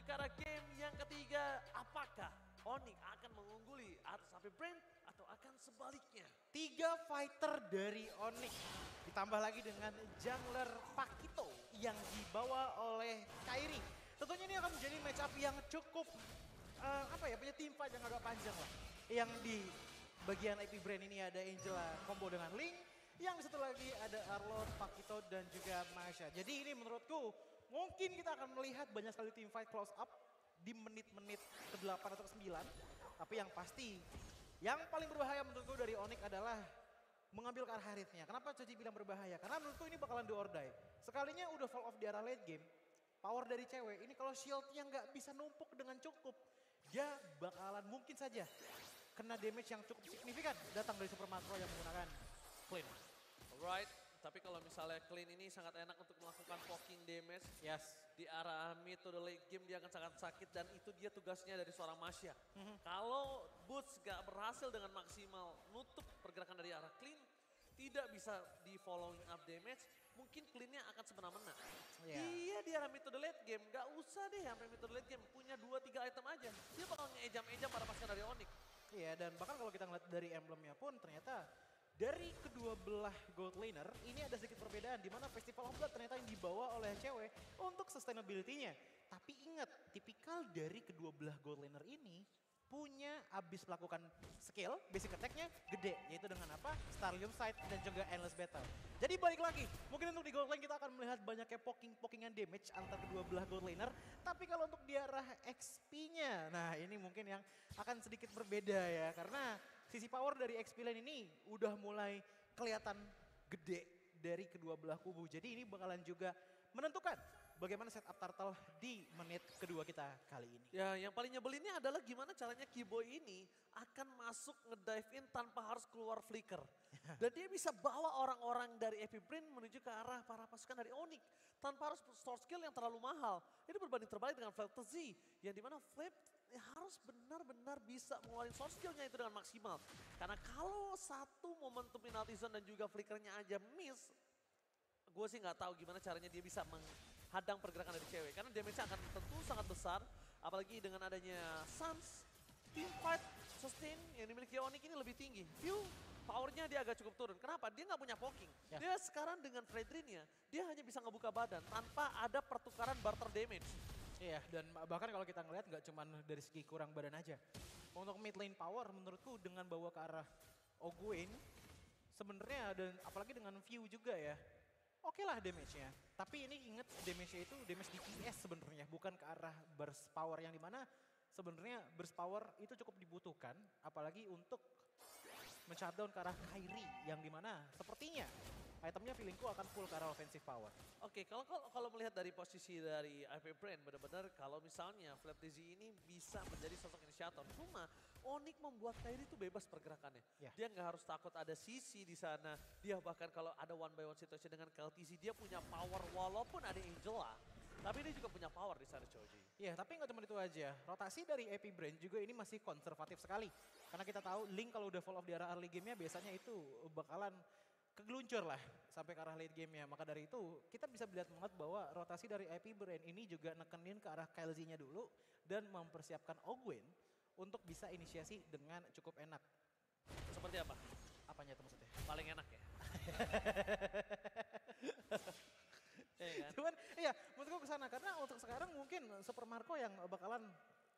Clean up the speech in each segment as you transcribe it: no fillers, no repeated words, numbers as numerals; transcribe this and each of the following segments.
ke arah game yang ketiga. Apakah Onyx akan mengungguli atas HP Brand atau akan sebaliknya? 3 fighter dari Onyx. Ditambah lagi dengan jungler Pakito yang dibawa oleh Kairi. Tentunya ini akan menjadi match up yang cukup punya team fight yang agak panjang lah. Yang di bagian IP Brand ini ada Angela combo dengan Link. Yang satu lagi ada Arlor, Pakito dan juga Masha. Jadi ini menurutku mungkin kita akan melihat banyak sekali team fight close up di menit-menit ke-8 atau ke-9. Tapi yang pasti, yang paling berbahaya menurutku dari Onyx adalah mengambil ke arah Harithnya. Kenapa Coci bilang berbahaya? Karena menurutku ini bakalan do or die. Sekalinya udah fall off di arah late game, power dari cewek ini kalau shieldnya nggak bisa numpuk dengan cukup, dia bakalan mungkin saja kena damage yang cukup signifikan datang dari Super Macro yang menggunakan Clean. Alright, tapi kalau misalnya Clean ini sangat enak untuk melakukan poking damage. Yes. Di arah mid to the late game dia akan sangat sakit dan itu dia tugasnya dari seorang Masha. Kalau Boots gak berhasil dengan maksimal nutup pergerakan dari arah Clean, tidak bisa di following up damage, mungkin Clean-nya akan semena-mena. Dia di arah mid to the late game, gak usah deh sampai mid to the late game, punya 2-3 item aja. Dia bakal nge-ejam-ejam para pasukan dari Onyx. Iya, dan bahkan kalau kita ngeliat dari emblemnya pun ternyata dari kedua belah gold laner ini ada sedikit perbedaan di mana Festival of Blood ternyata yang dibawa oleh cewek untuk sustainability-nya. Tapi ingat, tipikal dari kedua belah gold laner ini punya abis melakukan skill, basic attack-nya gede. Yaitu dengan apa? Starlium Sight dan juga Endless Battle. Jadi balik lagi, mungkin untuk di gold lane kita akan melihat banyaknya poking-pokingan damage antar kedua belah gold laner. Tapi kalau untuk di arah XP-nya, nah ini mungkin yang akan sedikit berbeda ya. Karena sisi power dari XP lane ini udah mulai kelihatan gede dari kedua belah kubu. Jadi ini bakalan juga menentukan bagaimana setup turtle di menit kedua kita kali ini. Ya, yang paling nyebelinnya adalah gimana caranya Keyboy ini akan masuk nge-dive in tanpa harus keluar flicker. Dan dia bisa bawa orang-orang dari Epic Brain menuju ke arah para pasukan dari Onyx tanpa harus store skill yang terlalu mahal. Ini berbanding terbalik dengan Flip to Z, yang dimana Flip harus benar-benar bisa mengeluarkan source skillnya itu dengan maksimal. Karena kalau satu momentum penalty zone dan juga flickernya aja miss, gue sih nggak tahu gimana caranya dia bisa menghadang pergerakan dari cewek. Karena damage-nya akan tentu sangat besar. Apalagi dengan adanya Suns, team fight sustain yang dimiliki Onyx ini lebih tinggi. View powernya dia agak cukup turun. Kenapa? Dia nggak punya poking. Dia sekarang dengan Fredrinnya, dia hanya bisa ngebuka badan tanpa ada pertukaran barter damage. Iya, dan bahkan kalau kita ngelihat nggak cuma dari segi kurang badan aja. Untuk mid lane power menurutku dengan bawa ke arah Ogwyn, sebenarnya dan apalagi dengan view juga ya. Oke lah damage-nya, tapi ini inget damage-nya itu damage DPS sebenarnya, bukan ke arah burst power yang dimana sebenarnya burst power itu cukup dibutuhkan, apalagi untuk men-shutdown ke arah Kairi yang dimana sepertinya itemnya feelingku akan full ke arah offensive power. Oke, kalau melihat dari posisi dari IP Brand, benar-benar kalau misalnya Flip TZ ini bisa menjadi sosok inisiator. Cuma Onyx membuat Kairi itu bebas pergerakannya. Dia nggak harus takut ada CC di sana. Dia bahkan kalau ada one by one situation dengan KLTZ, dia punya power walaupun ada Angela. Tapi dia juga punya power di sana, Choji. Iya, tapi nggak cuma itu aja. Rotasi dari Epic Brand juga ini masih konservatif sekali. Karena kita tahu Link kalau udah fall off di arah early game-nya biasanya itu bakalan kegeluncur lah sampai ke arah late game-nya. Maka dari itu kita bisa melihat banget bahwa rotasi dari IP Brand ini juga nekenin ke arah KLZ-nya dulu dan mempersiapkan Ogwyn untuk bisa inisiasi dengan cukup enak. Seperti apa? Apanya itu maksudnya? Paling enak ya? Cuman iya menurutku kesana karena untuk sekarang mungkin Super Marco yang bakalan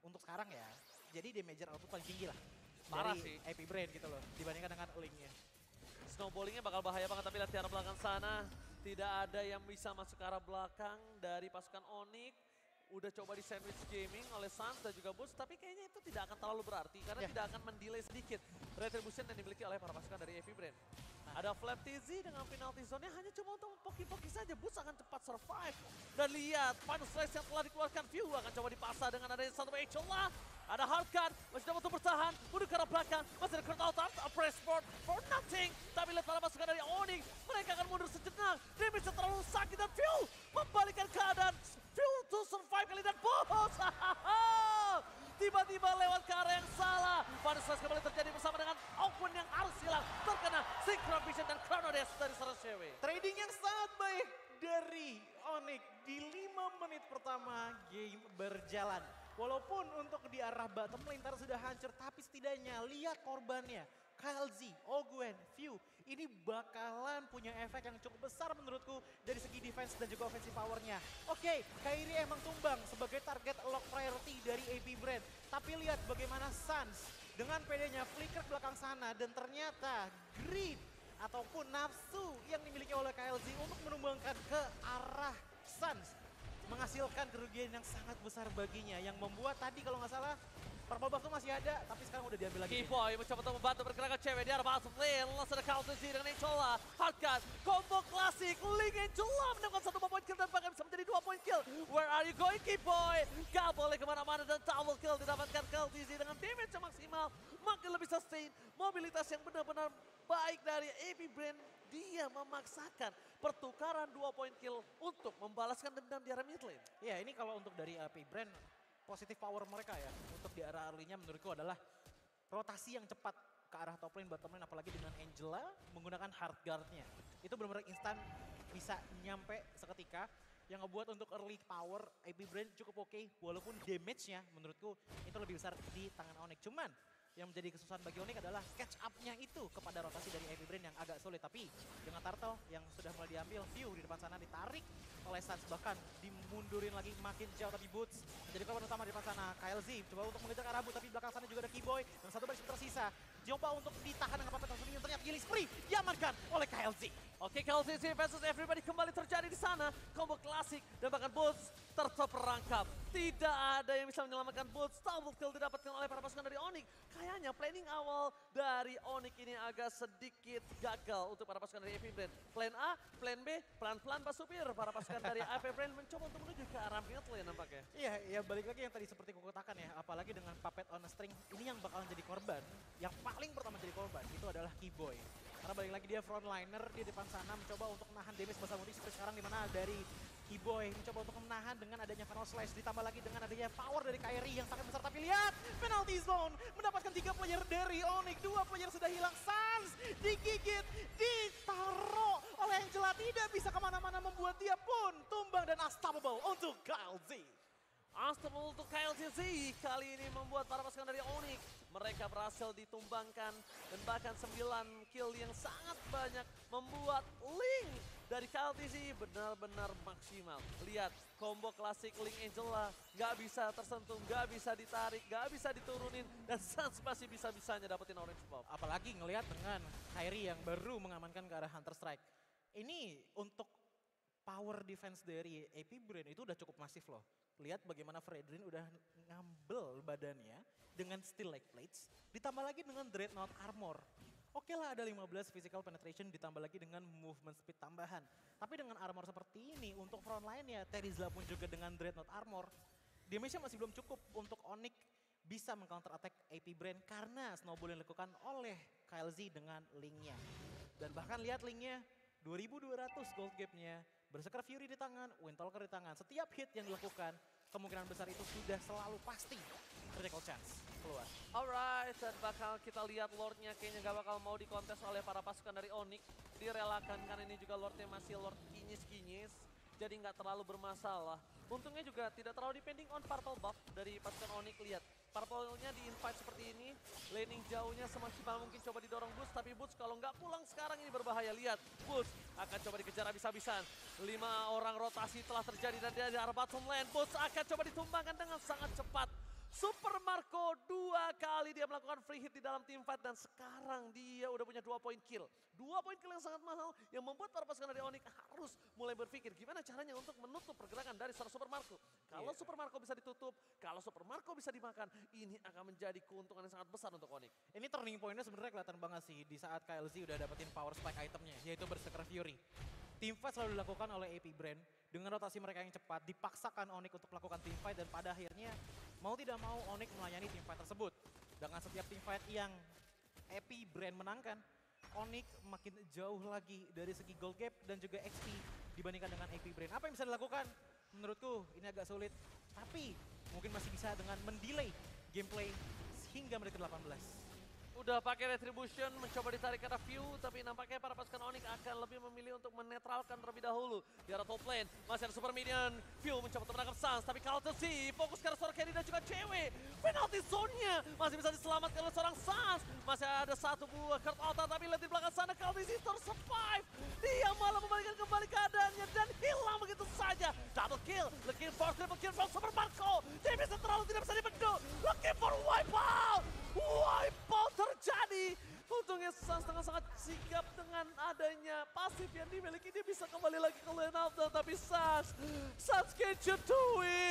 untuk sekarang ya. Jadi damager output paling tinggi lah. Parah dari sih. IP Brand gitu loh dibandingkan dengan Link-nya. Snowballingnya bakal bahaya banget, tapi lihat di arah belakang sana. Tidak ada yang bisa masuk ke arah belakang dari pasukan Onyx. Udah coba di sandwich gaming oleh Suns dan juga Boots, tapi kayaknya itu tidak akan terlalu berarti. Karena tidak akan mendelay sedikit retribution yang dimiliki oleh para pasukan dari Epic Brand. Ada Flap TZ dengan penalty zone-nya hanya cuma untuk poki-poki saja. Boots akan cepat survive. Dan lihat, final slice yang telah dikeluarkan View akan coba dipaksa dengan adanya satu HLA. Ada Hardcard, masih dapat untuk bertahan, mundur ke arah belakang, masih ada Kurt Altar, press board for nothing. Tapi lihat para pasukan dari Onyx, mereka akan mundur sejenak. Damage terlalu sakit dan View membalikkan keadaan. View to survive kali dan bos. Tiba-tiba lewat ke arah yang salah. Final slice kembali terjadi bersama dengan Ogwyn yang harus hilang. Terkena Synchron Vision dan Chrono Dash dari seorang cewek. Trading yang sangat baik dari Onyx di 5 menit pertama game berjalan. Walaupun untuk di arah bottom lane ntar sudah hancur, tapi setidaknya lihat korbannya. KLZ, Ogwen, View, ini bakalan punya efek yang cukup besar menurutku dari segi defense dan juga offensive powernya. Oke, Kairi emang tumbang sebagai target lock priority dari AP Brand. Tapi lihat bagaimana Suns dengan pedenya flicker belakang sana dan ternyata greed ataupun nafsu yang dimiliki oleh KLZ untuk menumbangkan ke arah Suns menghasilkan kerugian yang sangat besar baginya yang membuat tadi kalau nggak salah purple buff tuh masih ada tapi sekarang udah diambil lagi. Keyboy mencoba untuk membantu pergerakan cewek di arah bottom lane. Langsung ada counter Z dengan Enchola. Hardcut, combo klasik, Link Enchola mendapatkan 1 poin kill dan bahkan bisa menjadi 2 poin kill. Where are you going Keyboy? Gak boleh kemana-mana dan double kill didapatkan KLTZ dengan damage yang maksimal. Makin lebih sustain, mobilitas yang benar-benar baik dari AP Brand. Dia memaksakan pertukaran 2 poin kill untuk membalaskan dendam di arah mid lane. Ya ini kalau untuk dari AP Brand positif power mereka ya untuk di arah early-nya menurutku adalah rotasi yang cepat ke arah top lane, bottom lane apalagi dengan Angela menggunakan hard guard-nya. Itu benar-benar instan bisa nyampe seketika yang ngebuat untuk early power AP Brand cukup oke walaupun damage-nya menurutku itu lebih besar di tangan Onyx. Cuman yang menjadi kesusahan bagi Onyx adalah catch up-nya itu kepada rotasi dari AP Brand yang agak sulit. Tapi dengan Turtle yang sudah mulai diambil, View di depan sana ditarik oleh Suns bahkan dimundurin lagi makin jauh tapi Boots menjadi korban utama di depan sana. KLZ coba untuk mengejar ke arah Boots tapi di belakang sana juga ada Keyboy dan satu baris tersisa. Coba untuk ditahan dengan Puppet langsung ini ternyata Gilly Spree diamankan oleh KLZ. Oke, KLTZ versus everybody kembali terjadi di sana. Combo klasik dan bahkan Boots terperangkap. Tidak ada yang bisa menyelamatkan Boots. Double kill didapatkan oleh para pasukan dari Onyx. Kayaknya planning awal dari Onyx ini agak sedikit gagal untuk para pasukan dari AP Brand. Plan A, plan B, pelan-pelan Pak Supir. Para pasukan dari AP Brand mencoba untuk menuju ke arah mid lane nampaknya. Iya, ya balik lagi yang tadi seperti ku katakan ya, apalagi dengan Puppet on a String, ini yang bakalan jadi korban. Yang paling pertama jadi korban itu adalah Keyboy. Karena balik lagi dia frontliner, dia depan sana mencoba untuk menahan damage besar mudik seperti sekarang dimana dari Keyboy mencoba untuk menahan dengan adanya Final Slash, ditambah lagi dengan adanya power dari Kairi yang sangat besar. Tapi lihat, penalty zone mendapatkan 3 player dari Onyx, 2 player sudah hilang. Suns digigit, ditaruh oleh Angela, tidak bisa kemana-mana membuat dia pun tumbang dan unstoppable untuk KLZ. Unstoppable untuk KLTZ kali ini membuat para pasukan dari Onyx. Mereka berhasil ditumbangkan dan bahkan 9 kill yang sangat banyak membuat Link dari KLTZ benar-benar maksimal. Lihat combo klasik Link Angela gak bisa tersentuh, gak bisa ditarik, gak bisa diturunin dan Suns masih bisa-bisanya dapetin orange buff. Apalagi ngelihat dengan Kairi yang baru mengamankan ke arah Hunter Strike. Ini untuk power defense dari AP Brand itu udah cukup masif loh. Lihat bagaimana Fredrin udah ngambel badannya dengan steel leg plates. Ditambah lagi dengan Dreadnought Armor. Oke lah ada 15 physical penetration ditambah lagi dengan movement speed tambahan. Tapi dengan armor seperti ini untuk frontline ya Terizla pun juga dengan Dreadnought Armor. Damage-nya masih belum cukup untuk Onyx bisa meng-counter attack AP Brand karena snowball yang dilakukan oleh KLZ dengan Link-nya. Dan bahkan lihat Link-nya 2200 gold gap-nya. Berserker Fury di tangan, Windtalker di tangan. Setiap hit yang dilakukan, kemungkinan besar itu sudah selalu pasti critical chance keluar. Alright, dan bakal kita lihat Lordnya kayaknya gak bakal mau dikontes oleh para pasukan dari Onyx. Direlakan karena ini juga Lordnya masih Lord kinyis-kinyis. Jadi nggak terlalu bermasalah. Untungnya juga tidak terlalu depending on purple buff dari pasukan Onyx. Lihat, purple-nya di invite seperti ini. Laning jauhnya semaksimal mungkin coba didorong Boots. Tapi Boots kalau nggak pulang sekarang ini berbahaya. Lihat, Boots akan coba dikejar habis-habisan. 5 orang rotasi telah terjadi dan dia di arah bottom lane. Boots akan coba ditumbangkan dengan sangat cepat. Super Marco 2 kali dia melakukan free hit di dalam team fight dan sekarang dia udah punya 2 point kill. 2 point kill yang sangat mahal yang membuat para pasukan dari Onyx harus mulai berpikir gimana caranya untuk menutup pergerakan dari seorang Super Marco. Kalau Super Marco bisa ditutup, kalau Super Marco bisa dimakan, ini akan menjadi keuntungan yang sangat besar untuk Onyx. Ini turning point-nya sebenarnya kelihatan banget sih di saat KLZ udah dapetin power spike itemnya yaitu Berserker Fury. Team fight selalu dilakukan oleh AP Brand dengan rotasi mereka yang cepat dipaksakan Onyx untuk melakukan team fight dan pada akhirnya mau tidak mau Onyx melayani team fight tersebut. Dengan setiap team fight yang AP Brand menangkan, Onyx makin jauh lagi dari segi gold gap dan juga XP dibandingkan dengan AP Brand. Apa yang bisa dilakukan? Menurutku ini agak sulit, tapi mungkin masih bisa dengan mendelay gameplay hingga menit ke-18. Udah pakai Retribution, mencoba ditarik ke arah View, tapi nampaknya para pasukan Onyx akan lebih memilih untuk menetralkan terlebih dahulu. Di arah top lane, masih ada Super Minion. View mencoba untuk menangkap Sans, tapi Kaltesi fokus ke arah seorang Carry dan juga cewek. Penalty zone-nya masih bisa diselamatkan oleh seorang Sans. Masih ada satu buah Kurt Alta, tapi lihat di belakang sana Kaltesi survive. Dia malah membalikan kembali keadaannya dan hilang begitu saja. Double kill, looking for triple kill from Super Marco. Dia bisa terlalu tidak bisa dibendung. Looking for wipeout. Wipeout terjadi. Untungnya Sans sangat sigap dengan adanya pasif yang dimiliki. Dia bisa kembali lagi ke lane out, tapi Sans can you do it?